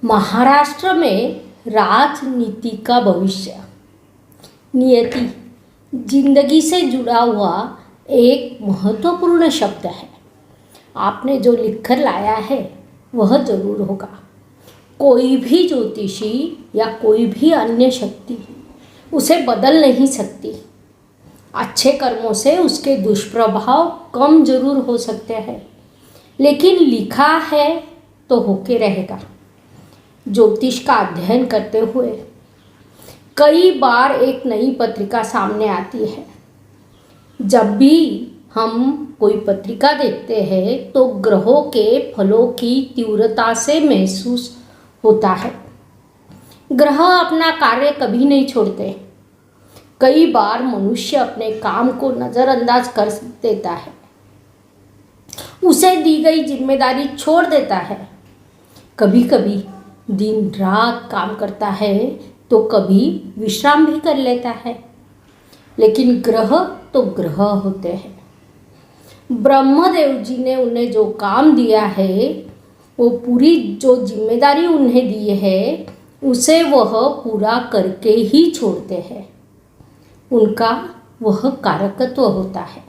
महाराष्ट्र में राजनीति का भविष्य, नियति जिंदगी से जुड़ा हुआ एक महत्वपूर्ण शब्द है। आपने जो लिखकर लाया है वह जरूर होगा। कोई भी ज्योतिषी या कोई भी अन्य शक्ति उसे बदल नहीं सकती। अच्छे कर्मों से उसके दुष्प्रभाव कम जरूर हो सकते हैं, लेकिन लिखा है तो होके रहेगा। ज्योतिष का अध्ययन करते हुए कई बार एक नई पत्रिका सामने आती है। जब भी हम कोई पत्रिका देखते हैं तो ग्रहों के फलों की तीव्रता से महसूस होता है। ग्रह अपना कार्य कभी नहीं छोड़ते। कई बार मनुष्य अपने काम को नज़रअंदाज कर देता है, उसे दी गई जिम्मेदारी छोड़ देता है। कभी कभी दिन रात काम करता है तो कभी विश्राम भी कर लेता है, लेकिन ग्रह तो ग्रह होते हैं। ब्रह्मदेव जी ने उन्हें जो काम दिया है, वो पूरी जो जिम्मेदारी उन्हें दी है उसे वह पूरा करके ही छोड़ते हैं। उनका वह कारकत्व होता है,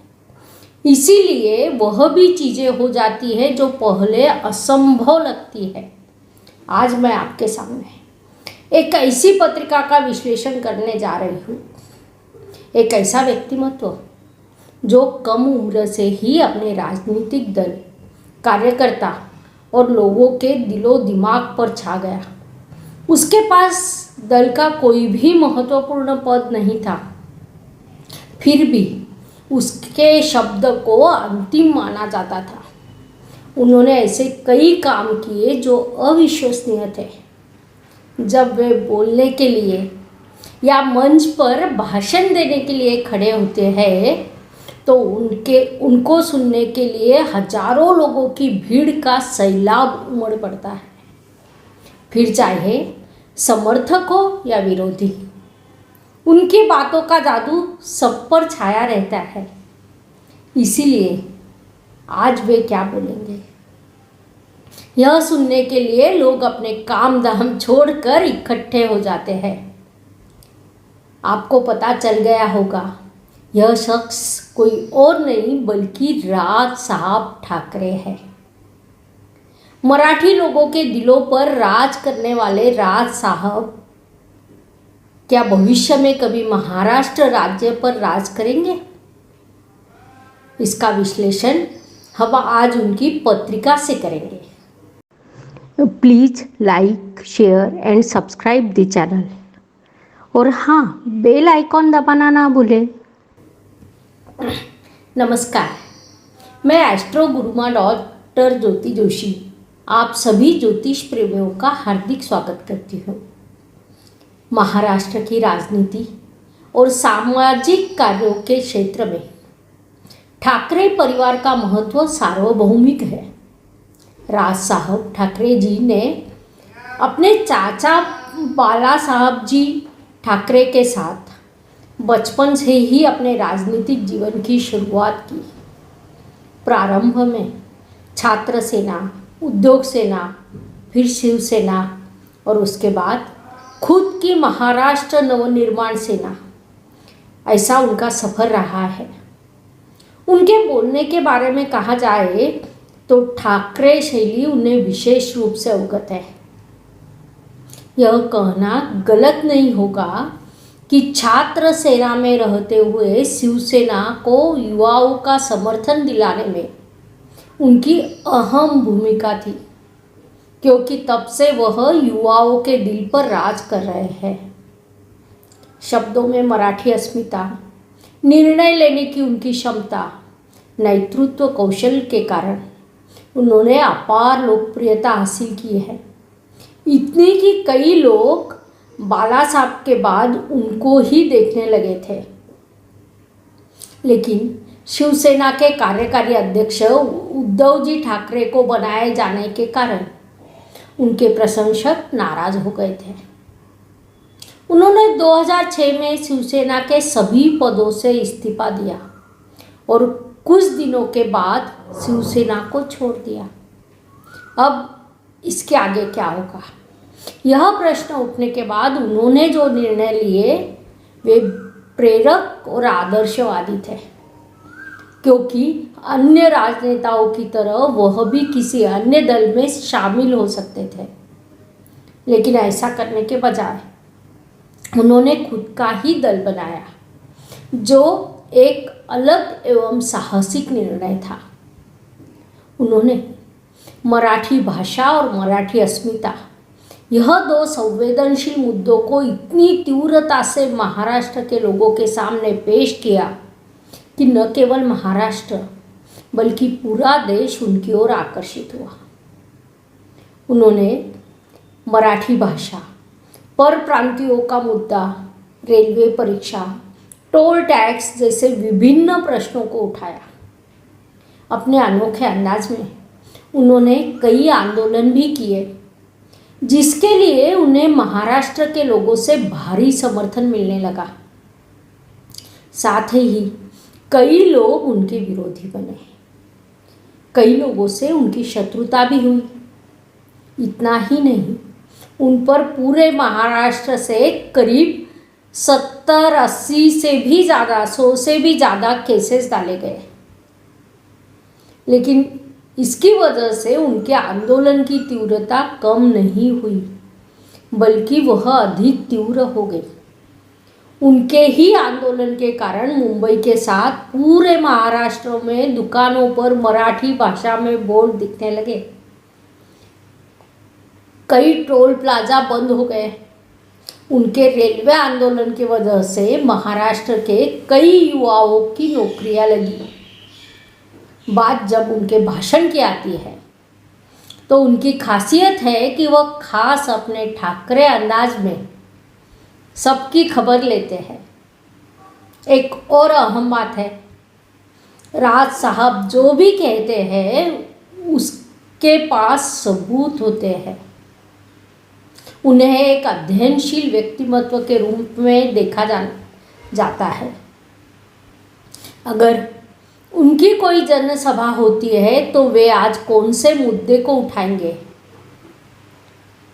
इसीलिए वह भी चीज़ें हो जाती है जो पहले असंभव लगती है। आज मैं आपके सामने एक ऐसी पत्रिका का विश्लेषण करने जा रही हूँ। एक ऐसा व्यक्तिमत्व जो कम उम्र से ही अपने राजनीतिक दल, कार्यकर्ता और लोगों के दिलो दिमाग पर छा गया। उसके पास दल का कोई भी महत्वपूर्ण पद नहीं था, फिर भी उसके शब्द को अंतिम माना जाता था। उन्होंने ऐसे कई काम किए जो अविश्वसनीय थे। जब वे बोलने के लिए या मंच पर भाषण देने के लिए खड़े होते हैं तो उनको सुनने के लिए हजारों लोगों की भीड़ का सैलाब उमड़ पड़ता है, फिर चाहे समर्थक हो या विरोधी। उनकी बातों का जादू सब पर छाया रहता है। इसीलिए आज वे क्या बोलेंगे, यह सुनने के लिए लोग अपने काम धाम छोड़कर इकट्ठे हो जाते हैं। आपको पता चल गया होगा, यह शख्स कोई और नहीं बल्कि राज साहब ठाकरे है। मराठी लोगों के दिलों पर राज करने वाले राज साहब क्या भविष्य में कभी महाराष्ट्र राज्य पर राज करेंगे? इसका विश्लेषण हम आज उनकी पत्रिका से करेंगे। Please like, share and subscribe the channel, और हाँ, बेल आइकॉन दबाना ना भूलें। नमस्कार, मैं एस्ट्रो गुरुमा डॉक्टर ज्योति जोशी आप सभी ज्योतिष प्रेमियों का हार्दिक स्वागत करती हूँ। महाराष्ट्र की राजनीति और सामाजिक कार्यों के क्षेत्र में ठाकरे परिवार का महत्व सार्वभौमिक है। राज साहब ठाकरे जी ने अपने चाचा बाला साहब जी ठाकरे के साथ बचपन से ही अपने राजनीतिक जीवन की शुरुआत की। प्रारंभ में छात्र सेना, उद्योग सेना, फिर शिवसेना और उसके बाद खुद की महाराष्ट्र नवनिर्माण सेना, ऐसा उनका सफ़र रहा है। उनके बोलने के बारे में कहा जाए तो ठाकरे शैली उन्हें विशेष रूप से अवगत है। यह कहना गलत नहीं होगा कि छात्र सेना में रहते हुए शिवसेना को युवाओं का समर्थन दिलाने में उनकी अहम भूमिका थी, क्योंकि तब से वह युवाओं के दिल पर राज कर रहे हैं। शब्दों में मराठी अस्मिता, निर्णय लेने की उनकी क्षमता, नेतृत्व कौशल के कारण उन्होंने अपार लोकप्रियता हासिल की है। इतनी कि कई लोग बाला साहब के बाद उनको ही देखने लगे थे। लेकिन शिवसेना के कार्यकारी अध्यक्ष उद्धव जी ठाकरे को बनाए जाने के कारण उनके प्रशंसक नाराज हो गए थे। उन्होंने 2006 में शिवसेना के सभी पदों से इस्तीफा दिया और कुछ दिनों के बाद शिवसेना को छोड़ दिया। अब इसके आगे क्या होगा यह प्रश्न उठने के बाद उन्होंने जो निर्णय लिए वे प्रेरक और आदर्शवादी थे, क्योंकि अन्य राजनेताओं की तरह वह भी किसी अन्य दल में शामिल हो सकते थे, लेकिन ऐसा करने के बजाय उन्होंने खुद का ही दल बनाया, जो एक अलग एवं साहसिक निर्णय था। उन्होंने मराठी भाषा और मराठी अस्मिता, यह दो संवेदनशील मुद्दों को इतनी तीव्रता से महाराष्ट्र के लोगों के सामने पेश किया कि न केवल महाराष्ट्र बल्कि पूरा देश उनकी ओर आकर्षित हुआ। उन्होंने मराठी भाषा, परप्रांतियों का मुद्दा, रेलवे परीक्षा, टोल टैक्स जैसे विभिन्न प्रश्नों को उठाया। अपने अनोखे अंदाज में उन्होंने कई आंदोलन भी किए, जिसके लिए उन्हें महाराष्ट्र के लोगों से भारी समर्थन मिलने लगा। साथ ही कई लोग उनके विरोधी बने, कई लोगों से उनकी शत्रुता भी हुई। इतना ही नहीं, उन पर पूरे महाराष्ट्र से करीब 70-80 से भी ज़्यादा, 100 से भी ज़्यादा केसेस डाले गए। लेकिन इसकी वजह से उनके आंदोलन की तीव्रता कम नहीं हुई, बल्कि वह अधिक तीव्र हो गई। उनके ही आंदोलन के कारण मुंबई के साथ पूरे महाराष्ट्र में दुकानों पर मराठी भाषा में बोर्ड दिखने लगे। कई टोल प्लाजा बंद हो गए। उनके रेलवे आंदोलन की वजह से महाराष्ट्र के कई युवाओं की नौकरियां लगी। बात जब उनके भाषण की आती है तो उनकी खासियत है कि वह खास अपने ठाकरे अंदाज में सबकी खबर लेते हैं। एक और अहम बात है, राज साहब जो भी कहते हैं उसके पास सबूत होते हैं। उन्हें एक अध्ययनशील व्यक्तिमत्व के रूप में देखा जाता है। अगर उनकी कोई जनसभा होती है तो वे आज कौन से मुद्दे को उठाएंगे,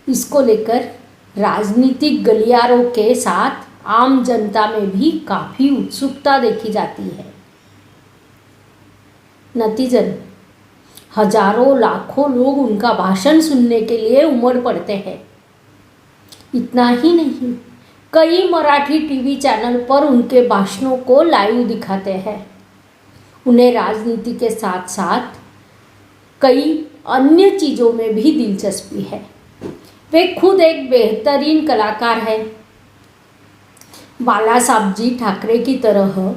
इसको लेकर राजनीतिक गलियारों के साथ आम जनता में भी काफ़ी उत्सुकता देखी जाती है। नतीजन हजारों लाखों लोग उनका भाषण सुनने के लिए उमड़ पड़ते हैं। इतना ही नहीं, कई मराठी टीवी चैनल पर उनके भाषणों को लाइव दिखाते हैं। उन्हें राजनीति के साथ साथ कई अन्य चीज़ों में भी दिलचस्पी है। वे खुद एक बेहतरीन कलाकार हैं। बाला साहब जी ठाकरे की तरह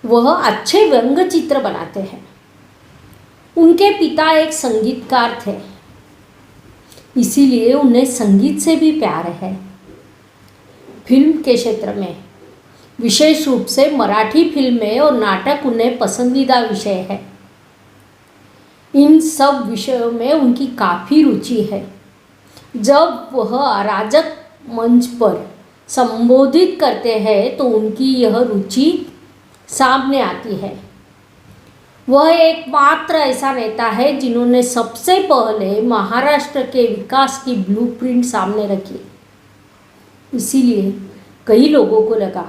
वह अच्छे व्यंग चित्र बनाते हैं। उनके पिता एक संगीतकार थे, इसीलिए उन्हें संगीत से भी प्यार है। फिल्म के क्षेत्र में, विशेष रूप से मराठी फिल्में और नाटक उन्हें पसंदीदा विषय है। इन सब विषयों में उनकी काफ़ी रुचि है। जब वह अराजक मंच पर संबोधित करते हैं तो उनकी यह रुचि सामने आती है। वह एकमात्र ऐसा नेता है जिन्होंने सबसे पहले महाराष्ट्र के विकास की ब्लूप्रिंट सामने रखी। इसीलिए कई लोगों को लगा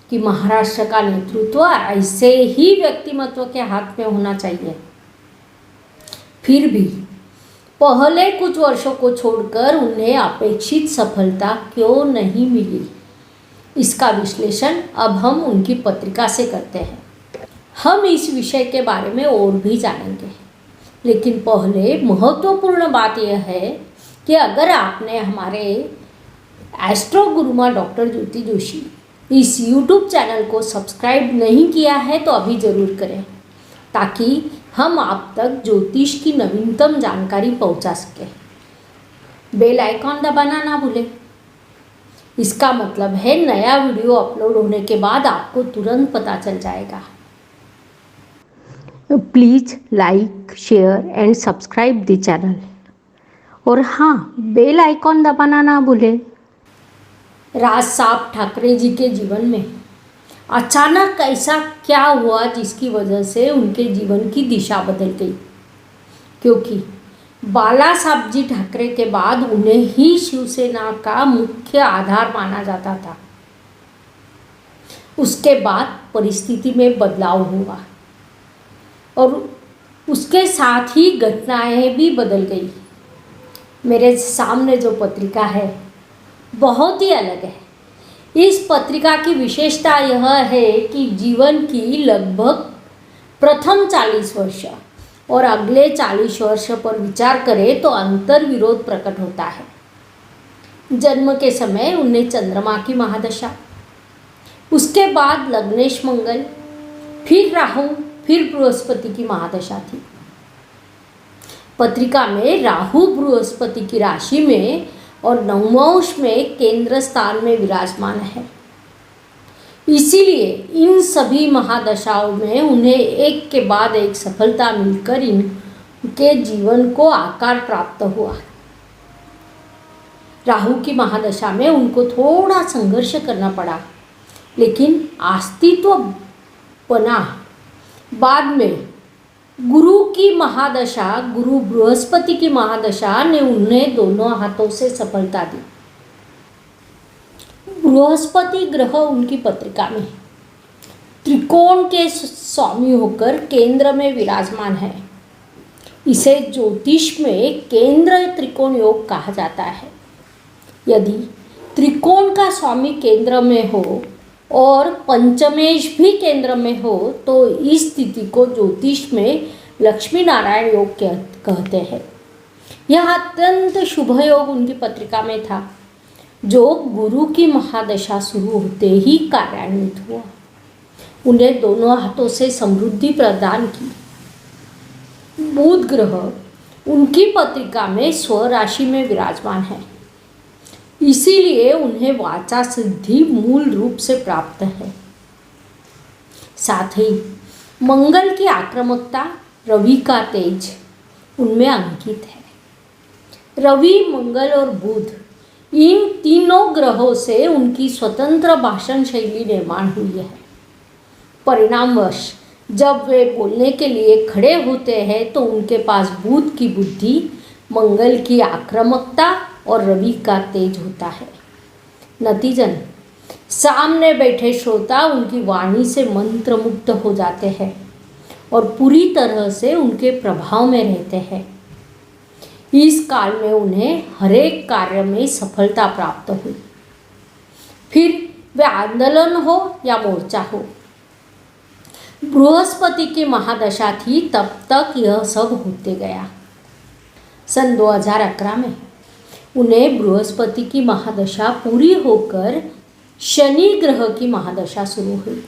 कि महाराष्ट्र का नेतृत्व ऐसे ही व्यक्तिमत्व के हाथ में होना चाहिए। फिर भी पहले कुछ वर्षों को छोड़कर उन्हें अपेक्षित सफलता क्यों नहीं मिली, इसका विश्लेषण अब हम उनकी पत्रिका से करते हैं। हम इस विषय के बारे में और भी जानेंगे, लेकिन पहले महत्वपूर्ण बात यह है कि अगर आपने हमारे एस्ट्रो गुरुमा डॉक्टर ज्योति जोशी इस YouTube चैनल को सब्सक्राइब नहीं किया है तो अभी ज़रूर करें, ताकि हम आप तक ज्योतिष की नवीनतम जानकारी पहुंचा सकें। बेल आइकॉन दबाना ना भूलें। इसका मतलब है नया वीडियो अपलोड होने के बाद आपको तुरंत पता चल जाएगा। Please like, share and subscribe the channel. और हाँ, बेल आइकॉन दबाना ना भूलें। राज साहब ठाकरे जी के जीवन में अचानक ऐसा क्या हुआ जिसकी वजह से उनके जीवन की दिशा बदल गई? क्योंकि बाला साहब जी ठाकरे के बाद उन्हें ही शिवसेना का मुख्य आधार माना जाता था। उसके बाद परिस्थिति में बदलाव हुआ और उसके साथ ही घटनाएं भी बदल गई। मेरे सामने जो पत्रिका है बहुत ही अलग है। इस पत्रिका की विशेषता यह है कि जीवन की लगभग प्रथम 40 वर्ष और अगले 40 वर्ष पर विचार करें तो अंतर विरोध प्रकट होता है। जन्म के समय उन्हें चंद्रमा की महादशा, उसके बाद लग्नेश मंगल, फिर राहु, फिर बृहस्पति की महादशा थी। पत्रिका में राहु बृहस्पति की राशि में और नवमांश में केंद्र स्थान में विराजमान है। इसीलिए इन सभी महादशाओं में उन्हें एक के बाद एक सफलता मिलकर इनके जीवन को आकार प्राप्त हुआ। राहु की महादशा में उनको थोड़ा संघर्ष करना पड़ा, लेकिन अस्तित्व बना। बाद में गुरु की महादशा, गुरु बृहस्पति की महादशा ने उन्हें दोनों हाथों से सफलता दी। बृहस्पति ग्रह उनकी पत्रिका में त्रिकोण के स्वामी होकर केंद्र में विराजमान है। इसे ज्योतिष में केंद्र त्रिकोण योग कहा जाता है। यदि त्रिकोण का स्वामी केंद्र में हो और पंचमेश भी केंद्र में हो तो इस स्थिति को ज्योतिष में लक्ष्मी नारायण योग कहते हैं। यह अत्यंत शुभ योग उनकी पत्रिका में था, जो गुरु की महादशा शुरू होते ही कार्यान्वित हुआ। उन्हें दोनों हाथों से समृद्धि प्रदान की। बुध ग्रह उनकी पत्रिका में स्वराशि में विराजमान है, इसीलिए उन्हें वाचा सिद्धि मूल रूप से प्राप्त है। साथ ही मंगल की आक्रामकता, रवि का तेज उनमें अंकित है। रवि, मंगल और बुध, इन तीनों ग्रहों से उनकी स्वतंत्र भाषण शैली निर्माण हुई है। परिणामवश जब वे बोलने के लिए खड़े होते हैं तो उनके पास बुध की बुद्धि, मंगल की आक्रामकता और रवि का तेज होता है। नतीजन सामने बैठे श्रोता उनकी वाणी से मंत्रमुग्ध हो जाते हैं और पूरी तरह से उनके प्रभाव में रहते हैं। इस काल में उन्हें हरेक कार्य में सफलता प्राप्त हुई, फिर वे आंदोलन हो या मोर्चा हो। बृहस्पति की महादशा थी, तब तक यह सब होते गया। सन 2011 में उन्हें बृहस्पति की महादशा पूरी होकर शनि ग्रह की महादशा शुरू हुई।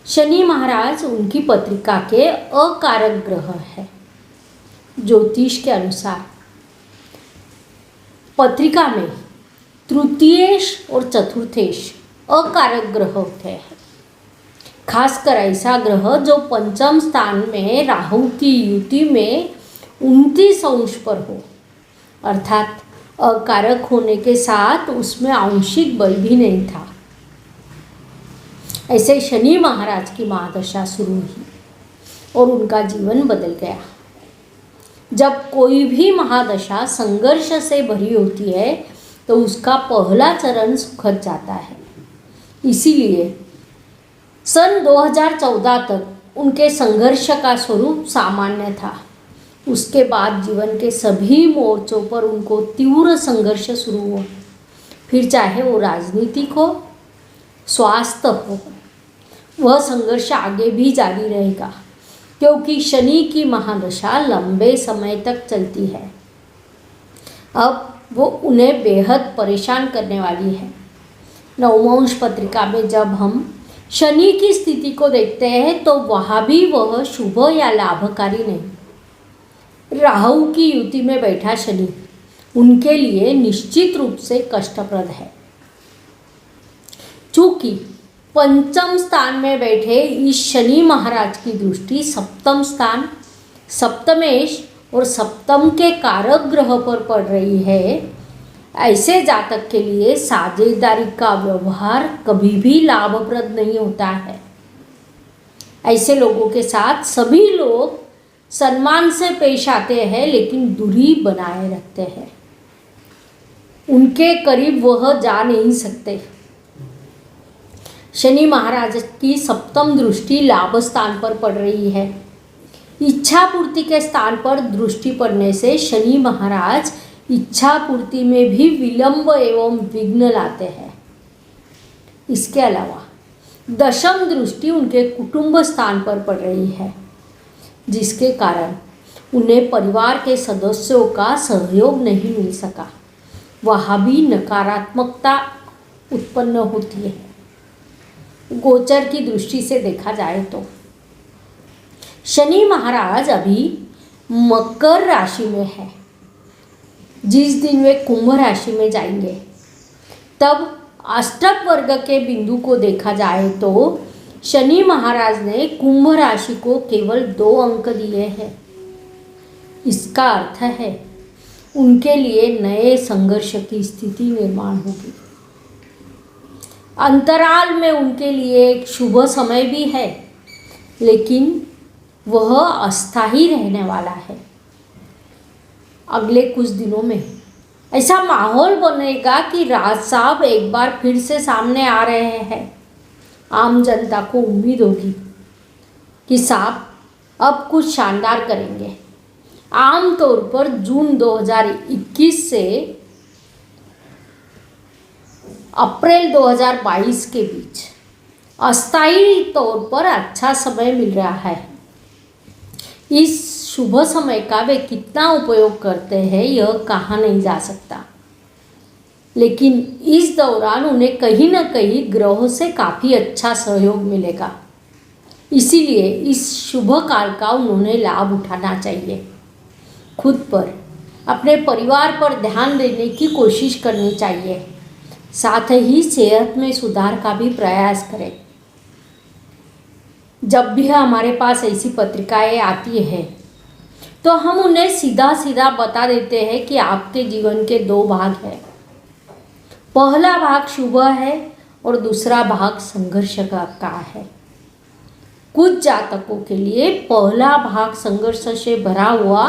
शनि महाराज उनकी पत्रिका के अकारक ग्रह है। ज्योतिष के अनुसार पत्रिका में तृतीयेश और चतुर्थेश अकारक ग्रह होते हैं। खासकर ऐसा ग्रह जो पंचम स्थान में राहु की युति में 29 अंश पर हो, अर्थात अकारक होने के साथ उसमें आंशिक बल भी नहीं था। ऐसे शनि महाराज की महादशा शुरू हुई और उनका जीवन बदल गया। जब कोई भी महादशा संघर्ष से भरी होती है तो उसका पहला चरण सुखद जाता है। इसीलिए सन 2014 तक उनके संघर्ष का स्वरूप सामान्य था। उसके बाद जीवन के सभी मोर्चों पर उनको तीव्र संघर्ष शुरू हुआ, फिर चाहे वो राजनीतिक हो, स्वास्थ्य हो। वह संघर्ष आगे भी जारी रहेगा, क्योंकि शनि की महादशा लंबे समय तक चलती है। अब वो उन्हें बेहद परेशान करने वाली है। नवमांश पत्रिका में जब हम शनि की स्थिति को देखते हैं तो वहाँ भी वह शुभ या लाभकारी नहीं। राहु की युति में बैठा शनि उनके लिए निश्चित रूप से कष्टप्रद है। चूँकि पंचम स्थान में बैठे इस शनि महाराज की दृष्टि सप्तम स्थान, सप्तमेश और सप्तम के कारक ग्रह पर पड़ रही है, ऐसे जातक के लिए साझेदारी का व्यवहार कभी भी लाभप्रद नहीं होता है। ऐसे लोगों के साथ सभी लोग सम्मान से पेश आते हैं लेकिन दूरी बनाए रखते हैं। उनके करीब वह जा नहीं सकते। शनि महाराज की सप्तम दृष्टि लाभ स्थान पर पड़ रही है। इच्छा पूर्ति के स्थान पर दृष्टि पड़ने से शनि महाराज इच्छा पूर्ति में भी विलंब एवं विघ्न लाते हैं। इसके अलावा दशम दृष्टि उनके कुटुंब स्थान पर पड़ रही है, जिसके कारण उन्हें परिवार के सदस्यों का सहयोग नहीं मिल सका। वहाँ भी नकारात्मकता उत्पन्न होती है। गोचर की दृष्टि से देखा जाए तो शनि महाराज अभी मकर राशि में है। जिस दिन वे कुंभ राशि में जाएंगे तब अष्टक वर्ग के बिंदु को देखा जाए तो शनि महाराज ने कुंभ राशि को केवल 2 अंक दिए हैं। इसका अर्थ है उनके लिए नए संघर्ष की स्थिति निर्माण होगी। अंतराल में उनके लिए एक शुभ समय भी है, लेकिन वह अस्थायी रहने वाला है। अगले कुछ दिनों में ऐसा माहौल बनेगा कि राज साहब एक बार फिर से सामने आ रहे हैं। आम जनता को उम्मीद होगी कि साहब अब कुछ शानदार करेंगे। आमतौर पर जून 2021 से अप्रैल 2022 के बीच अस्थायी तौर पर अच्छा समय मिल रहा है। इस शुभ समय का वे कितना उपयोग करते हैं यह कहा नहीं जा सकता, लेकिन इस दौरान उन्हें कहीं न कहीं ग्रहों से काफ़ी अच्छा सहयोग मिलेगा। इसीलिए इस शुभ काल का उन्होंने लाभ उठाना चाहिए। खुद पर, अपने परिवार पर ध्यान देने की कोशिश करनी चाहिए। साथ ही सेहत में सुधार का भी प्रयास करें। जब भी हमारे पास ऐसी पत्रिकाएं आती हैं तो हम उन्हें सीधा सीधा बता देते हैं कि आपके जीवन के 2 भाग हैं। पहला भाग शुभ है और दूसरा भाग संघर्ष का है। कुछ जातकों के लिए पहला भाग संघर्ष से भरा हुआ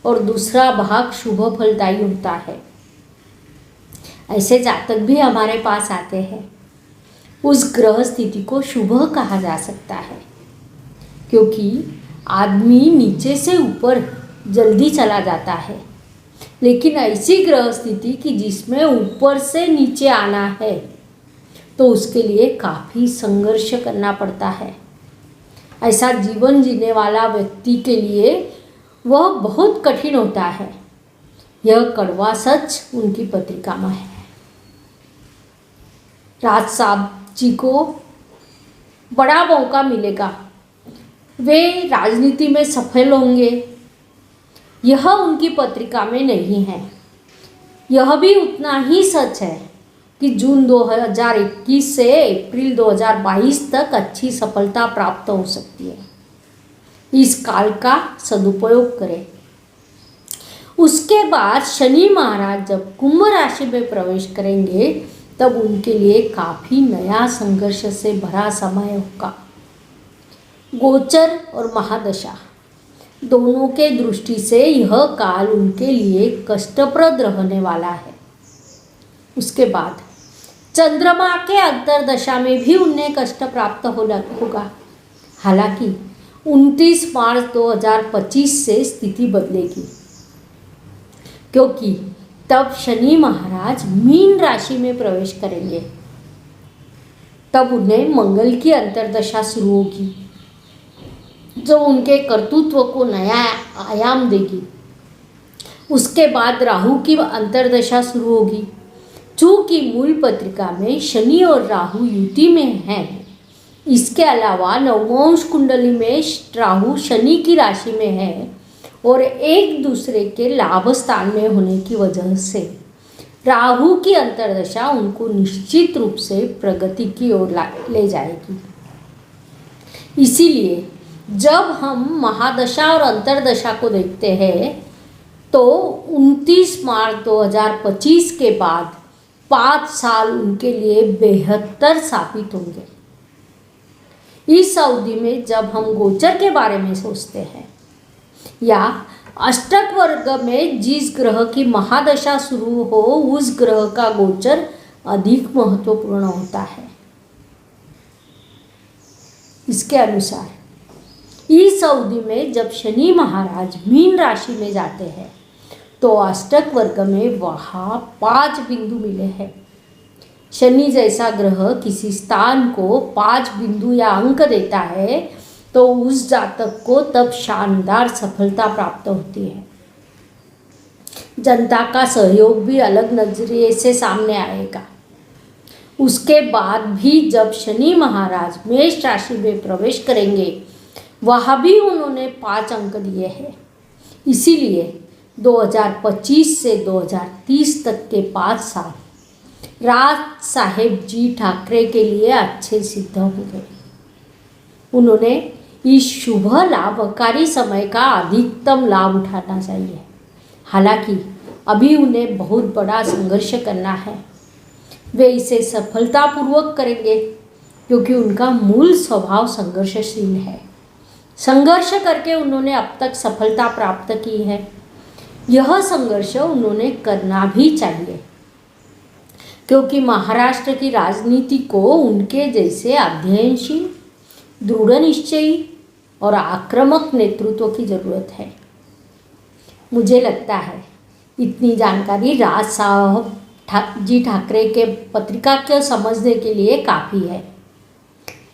और दूसरा भाग शुभ फलदायी होता है। ऐसे जातक भी हमारे पास आते हैं। उस ग्रह स्थिति को शुभ कहा जा सकता है, क्योंकि आदमी नीचे से ऊपर जल्दी चला जाता है, लेकिन ऐसी ग्रह स्थिति कि जिसमें ऊपर से नीचे आना है तो उसके लिए काफ़ी संघर्ष करना पड़ता है। ऐसा जीवन जीने वाला व्यक्ति के लिए वह बहुत कठिन होता है। यह कड़वा सच उनकी पत्रिका में है। राज साहब जी को बड़ा मौका मिलेगा, वे राजनीति में सफल होंगे, यह उनकी पत्रिका में नहीं है। यह भी उतना ही सच है कि जून 2021 से अप्रैल 2022 तक अच्छी सफलता प्राप्त हो सकती है। इस काल का सदुपयोग करें। उसके बाद शनि महाराज जब कुंभ राशि में प्रवेश करेंगे तब उनके लिए काफ़ी नया संघर्ष से भरा समय होगा। गोचर और महादशा दोनों के दृष्टि से यह काल उनके लिए कष्टप्रद रहने वाला है। उसके बाद चंद्रमा के अंतर्दशा में भी उन्हें कष्ट प्राप्त होगा। हालांकि 29 मार्च 2025 से स्थिति बदलेगी, क्योंकि तब शनि महाराज मीन राशि में प्रवेश करेंगे। तब उन्हें मंगल की अंतर्दशा शुरू होगी, जो उनके कर्तृत्व को नया आयाम देगी। उसके बाद राहु की अंतर्दशा शुरू होगी। चूँकि मूल पत्रिका में शनि और राहु युति में हैं, इसके अलावा नवमोंश कुंडली में राहु शनि की राशि में है और एक दूसरे के लाभ स्थान में होने की वजह से राहु की अंतर्दशा उनको निश्चित रूप से प्रगति की ओर ले जाएगी। इसीलिए जब हम महादशा और अंतर्दशा को देखते हैं तो 29 मार्च 2025 के बाद 5 साल उनके लिए बेहतर साबित होंगे। इस अवधि में जब हम गोचर के बारे में सोचते हैं या अष्टक वर्ग में जिस ग्रह की महादशा शुरू हो उस ग्रह का गोचर अधिक महत्वपूर्ण होता है। इसके अनुसार इस अवधि में जब शनि महाराज मीन राशि में जाते हैं तो अष्टक वर्ग में वहाँ 5 बिंदु मिले हैं। शनि जैसा ग्रह किसी स्थान को 5 बिंदु या अंक देता है तो उस जातक को तब शानदार सफलता प्राप्त होती है। जनता का सहयोग भी अलग नजरिए से सामने आएगा। उसके बाद भी जब शनि महाराज मेष राशि में प्रवेश करेंगे वहाँ भी उन्होंने 5 अंक दिए हैं। इसीलिए 2025 से 2030 तक के 5 साल राज साहेब जी ठाकरे के लिए अच्छे सिद्ध होंगे। उन्होंने इस शुभ लाभकारी समय का अधिकतम लाभ उठाना चाहिए। हालांकि अभी उन्हें बहुत बड़ा संघर्ष करना है। वे इसे सफलतापूर्वक करेंगे क्योंकि उनका मूल स्वभाव संघर्षशील है। संघर्ष करके उन्होंने अब तक सफलता प्राप्त की है। यह संघर्ष उन्होंने करना भी चाहिए क्योंकि महाराष्ट्र की राजनीति को उनके जैसे अध्ययनशील, दृढ़ निश्चयी और आक्रामक नेतृत्व की जरूरत है। मुझे लगता है इतनी जानकारी राज साहब जी ठाकरे के पत्रिका को समझने के लिए काफ़ी है।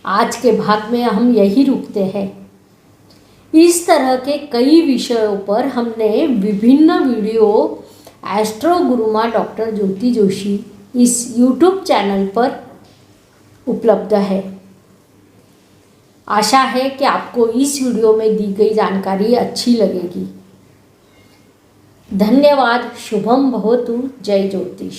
आज के भाग में हम यही रुकते हैं। इस तरह के कई विषयों पर हमने विभिन्न वीडियो एस्ट्रो गुरुमा डॉक्टर ज्योति जोशी इस YouTube चैनल पर उपलब्ध है। आशा है कि आपको इस वीडियो में दी गई जानकारी अच्छी लगेगी। धन्यवाद। शुभम भवतु। जय ज्योतिष।